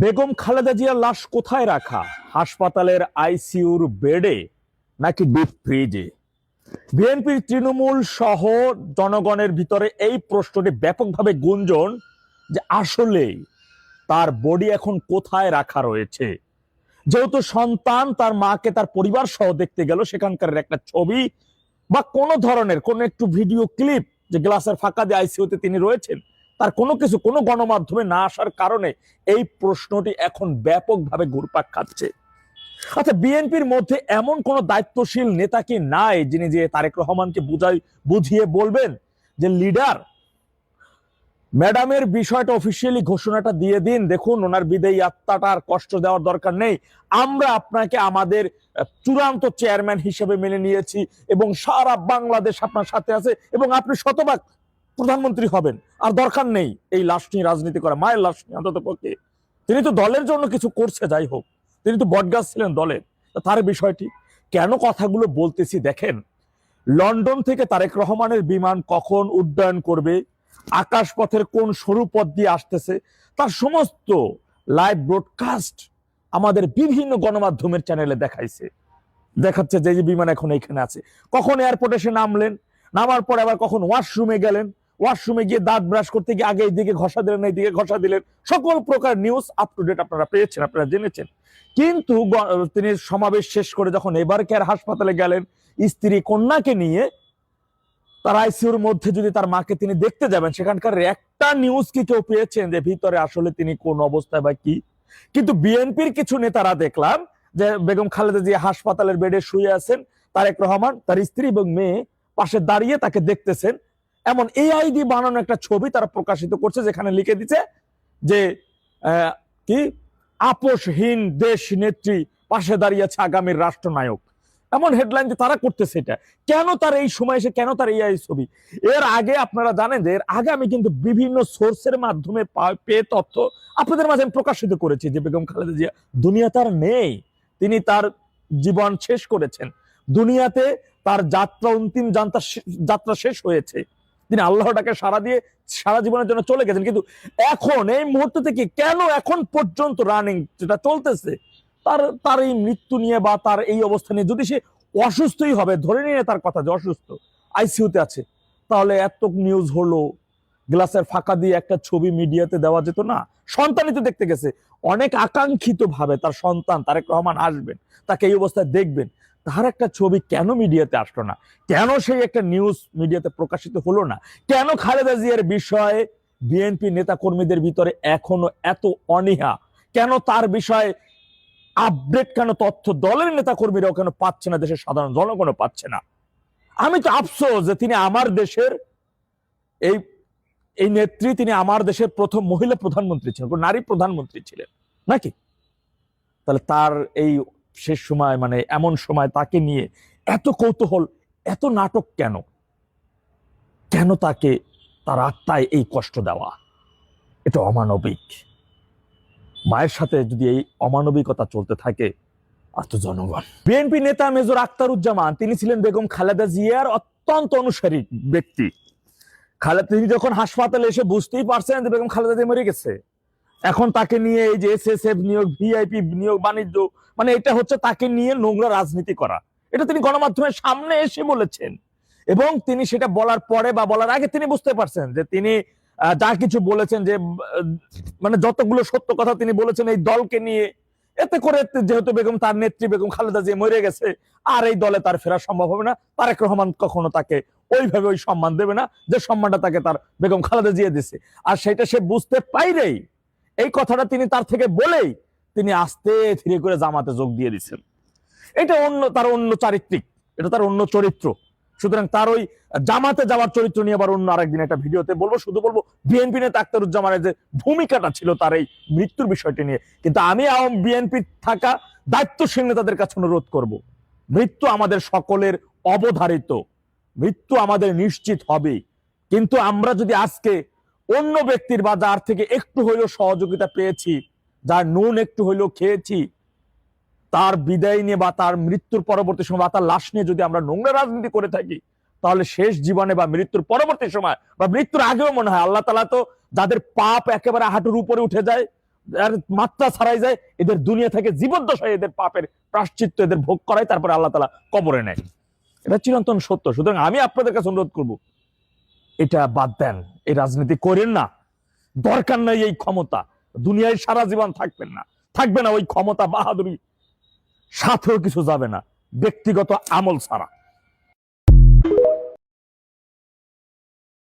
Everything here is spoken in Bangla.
বেগম খালেদা জিয়ার লাশ কোথায় রাখা? হাসপাতালের আইসিইউর বেডে নাকি ডিপ ফ্রিজে? বিএনপির তৃণমূল সহ জনগণের ভিতরে এই প্রশ্নটি ব্যাপকভাবে গুঞ্জন যে আসলে তার বডি এখন কোথায় রাখা রয়েছে। যেহেতু সন্তান তার মাকে তার পরিবার সহ দেখতে গেল, সেখানকার একটা ছবি বা কোনো ধরনের কোনো একটু ভিডিও ক্লিপ যে গ্লাসের ফাঁকা দিয়ে আইসিইউতে তিনি রয়েছেন, তার কোনো কিছু কোনো গণমাধ্যমে না আসার কারণে এই প্রশ্নটি এখন ব্যাপকভাবে ঘুরপাক খাচ্ছে। আচ্ছা, বিএনপির মধ্যে এমন কোন দায়িত্বশীল নেতা কি নাই যিনি যে তারেক রহমানকে বুঝিয়ে বলবেন যে লিডার, ম্যাডামের বিষয়টা অফিসিয়ালি ঘোষণাটা দিয়ে দিন, দেখুন ওনার বিদায়ী আত্মাটা আর কষ্ট দেওয়ার দরকার নেই, আমরা আপনাকে আমাদের চূড়ান্ত চেয়ারম্যান হিসেবে মেনে নিয়েছি এবং সারা বাংলাদেশ আপনার সাথে আছে এবং আপনি শতভাগ প্রধানমন্ত্রী হবেন, আর দরকার নেই এই লাশ নিয়ে রাজনীতি করা, মায়ের লাশ নিয়ে অন্তত পক্ষে। তিনি তো দলের জন্য কিছু করছে, যাই হোক তিনি তো বটগাছ ছিলেন দলের। তার বিষয়টি কেন কথাগুলো বলতেছি দেখেন, লন্ডন থেকে তারেক রহমানের বিমান কখন উড্ডয়ন করবে, আকাশপথের কোন সরু পথ দিয়ে আসতেছে, তার সমস্ত লাইভ ব্রডকাস্ট আমাদের বিভিন্ন গণমাধ্যমের চ্যানেলে দেখাচ্ছে যে বিমান এখন এখানে আছে, কখন এয়ারপোর্টে এসে নামলেন, নামার পরে আবার কখন ওয়াশরুমে গেলেন, ওয়াশরুমে গিয়ে দাঁত ব্রাশ করতে গিয়ে আগে এইদিকে ঘষা দিলেন, এইদিকে ঘষা দিলেন, সকল প্রকার নিউজ আপ টু ডেট আপনারা পেয়েছেন, আপনারা জেনেছেন। কিন্তু তিনি সমাবেশ শেষ করে যখন এবার কেয়ার হাসপাতালে গেলেন স্ত্রী কন্যাকে নিয়ে, তার আইসিইউর মধ্যে যদি তার মাকে তিনি দেখতে যাবেন, সেখানকার একটা নিউজ কি কেউ পেয়েছেন যে ভিতরে আসলে তিনি কোন অবস্থায় বা কি? কিন্তু বিএনপির কিছু নেতারা দেখলাম যে বেগম খালেদা জিয়া হাসপাতালের বেডে শুয়ে আছেন, তারেক রহমান তার স্ত্রী এবং মেয়ে পাশে দাঁড়িয়ে তাকে দেখতেছেন, এমন এআই দিয়ে বানানো একটা ছবি তারা প্রকাশিত করছে, যেখানে লিখে দিচ্ছে যে কি আপোষহীন দেশ নেত্রী পাশে দাঁড়িয়ে আছে আগামীর রাষ্ট্রনায়ক। এমন হেডলাইন যে তারা করতেছে। এটা কেন তার এই সময় এসে, কেন তার এই ছবি? এর আগে আপনারা জানেন যে এর আগে আমি কিন্তু বিভিন্ন সোর্সের মাধ্যমে পেয়ে তথ্য আপনাদের মাঝে প্রকাশিত করেছি যে বেগম খালেদা জিয়া দুনিয়া তার নেই, তিনি তার জীবন শেষ করেছেন, দুনিয়াতে তার যাত্রা অন্তিম যাত্রা শেষ হয়েছে, তিনি আল্লাহটাকে সারা জীবনের জন্য চলে গেছেন। কিন্তু এখন এই মুহূর্ত থেকে কেন এখন পর্যন্ত রানিং যেটা চলতেছে, তার এই মৃত্যু নিয়ে বা তার এই অবস্থা নিয়ে, যদি সে অসুস্থই হবে, ধরে নিয়ে তার কথা যে অসুস্থ, আইসিইউতে আছে, তাহলে এত নিউজ হলো, গ্লাসের ফাঁকা দিয়ে একটা ছবি মিডিয়াতে দেওয়া যেত না? সন্তানই তো দেখতে গেছে, অনেক আকাঙ্ক্ষিত ভাবে তার সন্তান তারেক রহমান আসবেন, তাকে এই অবস্থায় দেখবেন, তার একটা ছবি কেন মিডিয়াতে আসলো না? কেন সেই একটা নিউজ মিডিয়াতে প্রকাশিত হলো না? কেন খালেদা জিয়ার বিষয়ে বিএনপি নেতা কর্মীদের ভিতরে এখনো এত অনীহা? কেন তার বিষয়ে আপডেট, কেন তথ্য দলের নেতা কর্মীরাও কেন পাচ্ছে না, দেশের সাধারণ জনগণও পাচ্ছে না? আমি তো আফসোস যে তিনি আমার দেশের এই এই নেত্রী, তিনি আমার দেশের প্রথম মহিলা প্রধানমন্ত্রী ছিলেন, নারী প্রধানমন্ত্রী ছিলেন নাকি? তাহলে তার এই শেষ সময়, মানে এমন সময় তাকে নিয়ে এত কৌতূহল, এত নাটক কেন? কেন তাকে, তার আত্মায় এই কষ্ট দেওয়া? এটা অমানবিক। মায়ের সাথে যদি এই অমানবিকতা চলতে থাকে, আর তো জনগণ। বিএনপি নেতা মেজর আখতারুজ্জামান তিনি ছিলেন বেগম খালেদা জিয়ার অত্যন্ত অনুসারী ব্যক্তি। তিনি যখন হাসপাতালে এসে বুঝতেই পারছেন যে বেগম খালেদা জিয়া মরে গেছে, এখন তাকে নিয়ে এই যে এসএসএফ নিয়োগ, ভিআইপি নিয়োগ, বাণিজ্য, মানে এটা হচ্ছে তাকে নিয়ে নোংরা রাজনীতি করা। এটা তিনি গণমাধ্যমের সামনে এসে বলেছেন, এবং তিনি সেটা বলার পরে বা বলার আগে তিনি বুঝতে পারছেন যে তিনি যা কিছু বলেছেন, যে মানে যতগুলো সত্য কথা তিনি বলেছেন এই দলকে নিয়ে, এতে করে যেহেতু বেগম তার নেত্রী বেগম খালেদা জিয়া মরে গেছে, আর এই দলে তার ফেরা সম্ভব হবে না, তারেক রহমান কখনো তাকে ওইভাবে ওই সম্মান দেবে না যে সম্মানটা তাকে তার বেগম খালেদা জিয়া দিছে। আর সেটা সে বুঝতে পাইরেই, এই কথাটা তিনি তার থেকে বলেই তিনি আস্তে ধীরে করে জামাতে যোগ দিয়ে দিচ্ছেন। এটা তার অন্য চারিত্রিক, এটা তার অন্য চরিত্র। সুতরাং তার ওই জামাতে যাওয়ার চরিত্র নিয়ে আবার অন্য আরেকদিন একটা ভিডিওতে বলবো। শুধু বলবো বিএনপি নেতা আখতারুজ্জামানের যে ভূমিকাটা ছিল তার এই মৃত্যুর বিষয়টি নিয়ে। কিন্তু আমি বিএনপি থাকা দায়িত্বশীল নেতাদের কাছে অনুরোধ করব, মৃত্যু আমাদের সকলের অবধারিত, মৃত্যু আমাদের নিশ্চিত হবে। কিন্তু আমরা যদি আজকে অন্য ব্যক্তির বা যার থেকে একটু হইলেও সহযোগিতা পেয়েছি, যার নুন একটু হইলেও খেয়েছি, তার বিদায় নিয়ে বা তার মৃত্যুর পরবর্তী সময় বা তার লাশ নিয়ে যদি আমরা নোংরা রাজনীতি করে থাকি, তাহলে শেষ জীবনে বা মৃত্যুর পরবর্তী সময় বা মৃত্যুর আগেও মনে হয় আল্লাহ তাআলা তো যাদের পাপ একেবারে হাঁটুর উপরে উঠে যায়, আর মাত্রা ছাড়াই যায়, এদের দুনিয়া থেকে জীবদ্দশায় এদের পাপের প্রায়শ্চিত্ত এদের ভোগ করায়, তারপরে আল্লাহ তাআলা কবরে নেয়। এটা চিরন্তন সত্য। সুতরাং আমি আপনাদের কাছে অনুরোধ করব, এটা বাদ দেন, এই রাজনীতি করেন না, দরকার নাই এই ক্ষমতা। দুনিয়ায় সারা জীবন থাকবেন না, থাকবে না ওই ক্ষমতা বাহাদুরি, সাথেও কিছু যাবে না ব্যক্তিগত আমল ছাড়া।